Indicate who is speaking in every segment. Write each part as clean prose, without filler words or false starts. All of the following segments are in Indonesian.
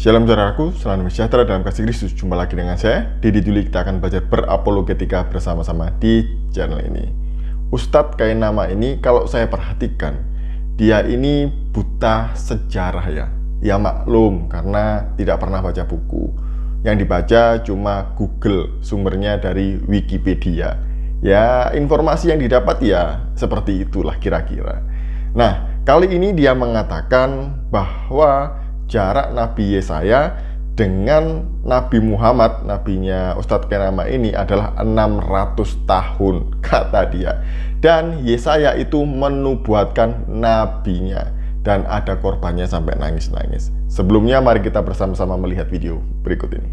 Speaker 1: Shalom saudaraku, salam sejahtera dalam kasih Kristus. Jumpa lagi dengan saya, Didi Juli. Kita akan belajar berapologetika bersama-sama di channel ini. Ustadz Kainama ini, kalau saya perhatikan, dia ini buta sejarah ya. Ya maklum, karena tidak pernah baca buku. Yang dibaca cuma Google, sumbernya dari Wikipedia. Ya, informasi yang didapat ya seperti itulah kira-kira. Nah, kali ini dia mengatakan bahwa jarak Nabi Yesaya dengan Nabi Muhammad, nabinya Ustadz Kainama ini adalah 600 tahun, kata dia. Dan Yesaya itu menubuatkan nabinya, dan ada korbannya sampai nangis-nangis. Sebelumnya mari kita bersama-sama melihat video berikut ini.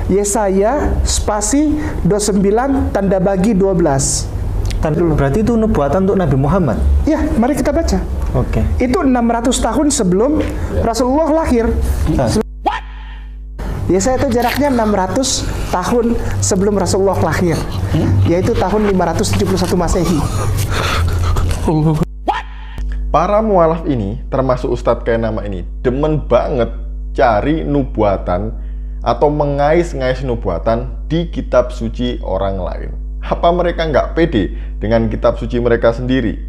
Speaker 2: Yesaya spasi 29 tanda bagi 12.
Speaker 3: Berarti itu nubuatan untuk Nabi Muhammad?
Speaker 2: Ya, mari kita baca.
Speaker 3: Oke.
Speaker 2: Itu 600 tahun sebelum Rasulullah lahir. Yesaya itu jaraknya 600 tahun sebelum Rasulullah lahir, yaitu tahun 571 Masehi.
Speaker 1: Para mualaf ini, termasuk Ustadz Kainama ini, demen banget cari nubuatan atau mengais-ngais nubuatan di kitab suci orang lain. Apa mereka nggak pede dengan kitab suci mereka sendiri?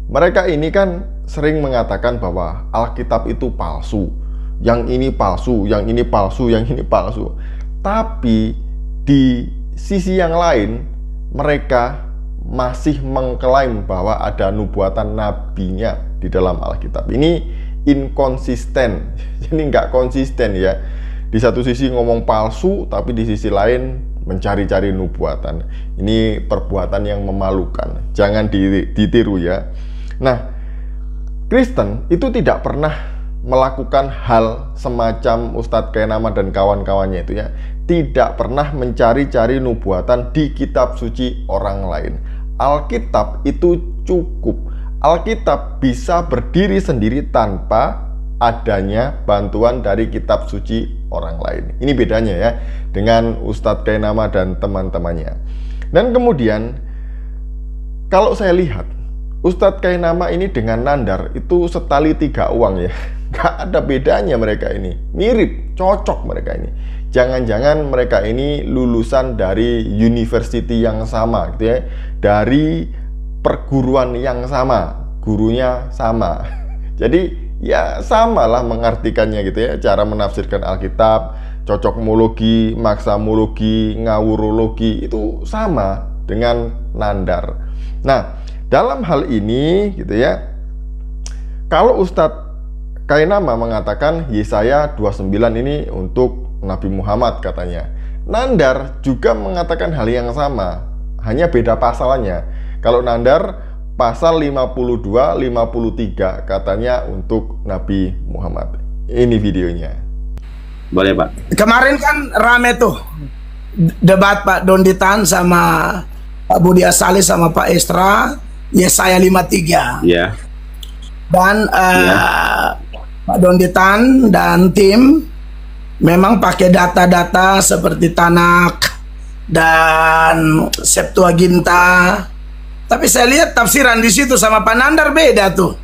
Speaker 1: Mereka ini kan sering mengatakan bahwa Alkitab itu palsu, yang ini palsu, yang ini palsu, yang ini palsu. Tapi di sisi yang lain, mereka masih mengklaim bahwa ada nubuatan nabinya di dalam Alkitab. Ini inkonsisten, jadi nggak konsisten ya. Di satu sisi ngomong palsu, tapi di sisi lain mencari-cari nubuatan. Ini perbuatan yang memalukan. Jangan ditiru ya. Nah, Kristen itu tidak pernah melakukan hal semacam Ustadz Kainama dan kawan-kawannya itu ya. Tidak pernah mencari-cari nubuatan di kitab suci orang lain. Alkitab itu cukup. Alkitab bisa berdiri sendiri tanpa adanya bantuan dari kitab suci orang lain. Ini bedanya ya dengan Ustadz Kainama dan teman-temannya. Dan kemudian kalau saya lihat Ustadz Kainama ini dengan Nandar itu setali tiga uang ya. Gak ada bedanya mereka ini. Mirip, cocok mereka ini. Jangan-jangan mereka ini lulusan dari university yang sama gitu ya. Dari perguruan yang sama, gurunya sama. Jadi ya samalah mengartikannya gitu ya, cara menafsirkan Alkitab, cocokmologi, maksamologi, ngawurologi itu sama dengan Nandar. Nah, dalam hal ini gitu ya, kalau Ustadz Kainama mengatakan Yesaya 29 ini untuk Nabi Muhammad katanya, Nandar juga mengatakan hal yang sama, hanya beda pasalnya. Kalau Nandar pasal 52, 53 katanya untuk Nabi Muhammad. Ini videonya.
Speaker 4: Boleh Pak.
Speaker 5: Kemarin kan rame tuh debat Pak Donditan sama Pak Budi Asali sama Pak Estra, Yesaya 53.
Speaker 4: Iya.
Speaker 5: Dan Pak Donditan dan tim memang pakai data-data seperti Tanak dan Septuaginta. Tapi saya lihat tafsiran di situ sama Pak Nandar beda tuh.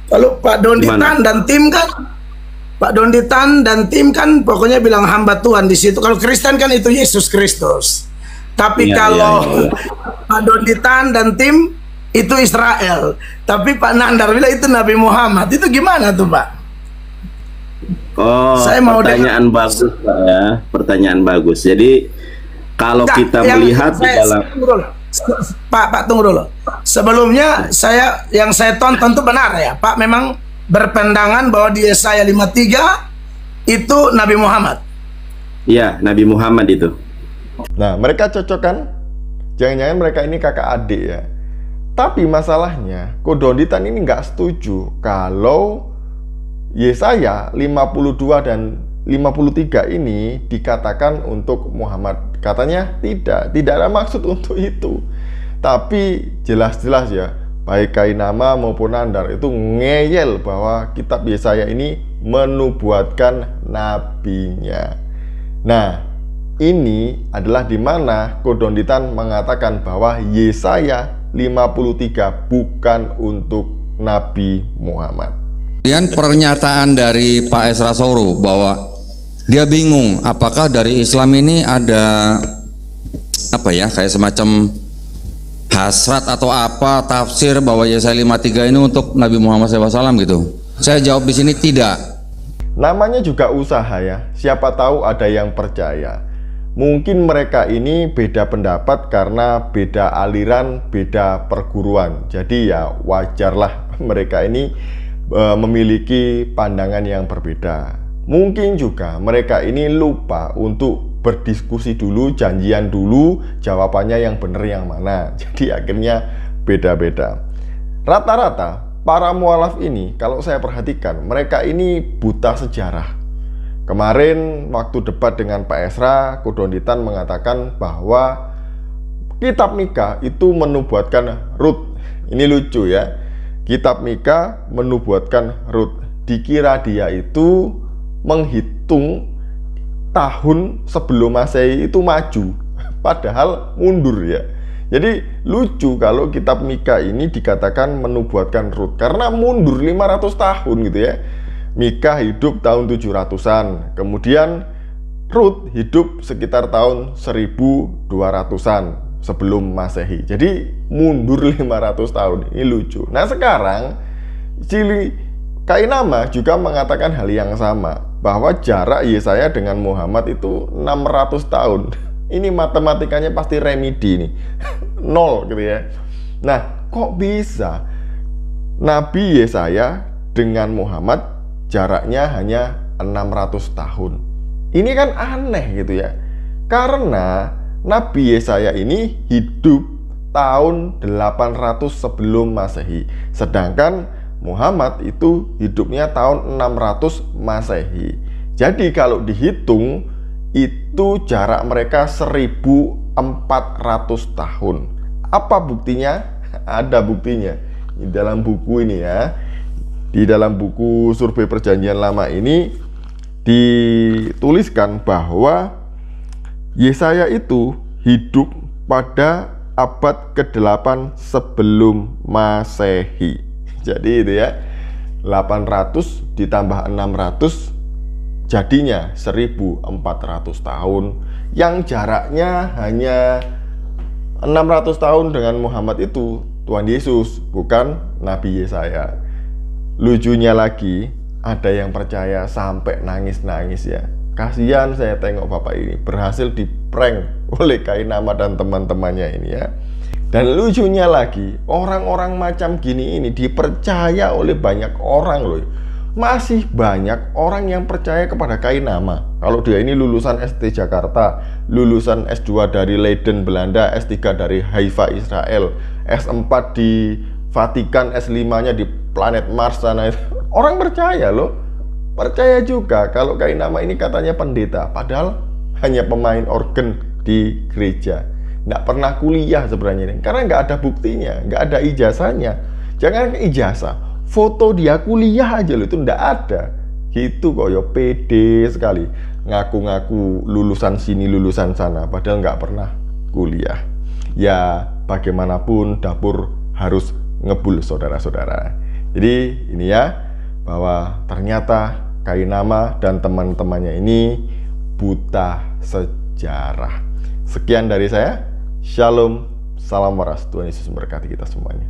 Speaker 5: Kalau Pak Donditan dan tim kan, Pak Donditan dan tim kan pokoknya bilang hamba Tuhan di situ. Kalau Kristen kan itu Yesus Kristus. Tapi kalau Pak Donditan dan tim itu Israel. Tapi Pak Nandar bilang itu Nabi Muhammad. Itu gimana tuh Pak?
Speaker 4: Oh, saya mau pertanyaan bagus Pak ya. Pertanyaan bagus. Jadi kalau kita melihat di dalam
Speaker 5: Pak, tunggu dulu. Sebelumnya yang saya tonton itu benar ya, Pak memang berpendangan bahwa di Yesaya 53 itu Nabi Muhammad.
Speaker 4: Iya, Nabi Muhammad itu.
Speaker 1: Nah, mereka cocok kan? Jangan-jangan mereka ini kakak adik ya. Tapi masalahnya, Kodonditan ini nggak setuju kalau Yesaya 52 dan 53 ini dikatakan untuk Muhammad. Katanya tidak ada maksud untuk itu. Tapi jelas-jelas ya, baik Kainama maupun Nandar itu ngeyel bahwa kitab Yesaya ini menubuatkan nabinya. Nah, ini adalah di mana Kodonditan mengatakan bahwa Yesaya 53 bukan untuk Nabi Muhammad.
Speaker 6: Kemudian pernyataan dari Pak Esra Souro bahwa dia bingung apakah dari Islam ini ada apa ya, kayak semacam hasrat atau apa tafsir bahwa Yesaya 53 ini untuk Nabi Muhammad SAW gitu. Saya jawab di sini tidak.
Speaker 1: Namanya juga usaha ya, siapa tahu ada yang percaya. Mungkin mereka ini beda pendapat karena beda aliran, beda perguruan. Jadi ya wajarlah mereka ini memiliki pandangan yang berbeda. Mungkin juga mereka ini lupa untuk berdiskusi dulu, janjian dulu, jawabannya yang benar yang mana. Jadi akhirnya beda-beda. Rata-rata para mualaf ini, kalau saya perhatikan, mereka ini buta sejarah. Kemarin waktu debat dengan Pak Esra, Kodonditan mengatakan bahwa kitab Mika itu menubuatkan Rut. Ini lucu ya. Kitab Mika menubuatkan Rut. Dikira dia itu menghitung tahun sebelum Masehi itu maju, padahal mundur ya. Jadi lucu kalau kitab Mika ini dikatakan menubuatkan Rut karena mundur 500 tahun gitu ya. Mika hidup tahun 700-an, kemudian Rut hidup sekitar tahun 1200-an sebelum Masehi. Jadi mundur 500 tahun. Ini lucu. Nah sekarang Kainama juga mengatakan hal yang sama, bahwa jarak Yesaya dengan Muhammad itu 600 tahun. Ini matematikanya pasti remedi nih. 0 gitu ya. Nah kok bisa Nabi Yesaya dengan Muhammad jaraknya hanya 600 tahun? Ini kan aneh gitu ya. Karena Nabi Yesaya ini hidup tahun 800 sebelum Masehi, sedangkan Muhammad itu hidupnya tahun 600 Masehi. Jadi kalau dihitung itu jarak mereka 1400 tahun. Apa buktinya? Ada buktinya di dalam buku ini ya. Di dalam buku Survei Perjanjian Lama ini dituliskan bahwa Yesaya itu hidup pada abad ke-8 sebelum Masehi. Jadi itu ya, 800 ditambah 600 jadinya 1400 tahun. Yang jaraknya hanya 600 tahun dengan Muhammad itu Tuhan Yesus, bukan Nabi Yesaya. Lucunya lagi, ada yang percaya sampai nangis-nangis ya. Kasihan saya tengok bapak ini berhasil diprank oleh Kainama dan teman-temannya ini ya. Dan lucunya lagi, orang-orang macam gini ini dipercaya oleh banyak orang loh. Masih banyak orang yang percaya kepada Kainama. Kalau dia ini lulusan ST Jakarta, lulusan S2 dari Leiden Belanda, S3 dari Haifa Israel, S4 di Vatikan, S5-nya di planet Mars sana. Orang percaya loh. Percaya juga kalau Kainama ini katanya pendeta, padahal hanya pemain organ di gereja. Nggak pernah kuliah sebenarnya ini, karena nggak ada buktinya, nggak ada ijazahnya. Jangan ijazah, foto dia kuliah aja loh, itu nggak ada. Gitu kok ya, pede sekali. Ngaku-ngaku lulusan sini, lulusan sana, padahal nggak pernah kuliah. Ya, bagaimanapun dapur harus ngebul saudara-saudara. Jadi ini ya, bahwa ternyata Kainama dan teman-temannya ini buta sejarah. Sekian dari saya. Shalom, salam waras. Tuhan Yesus memberkati kita semuanya.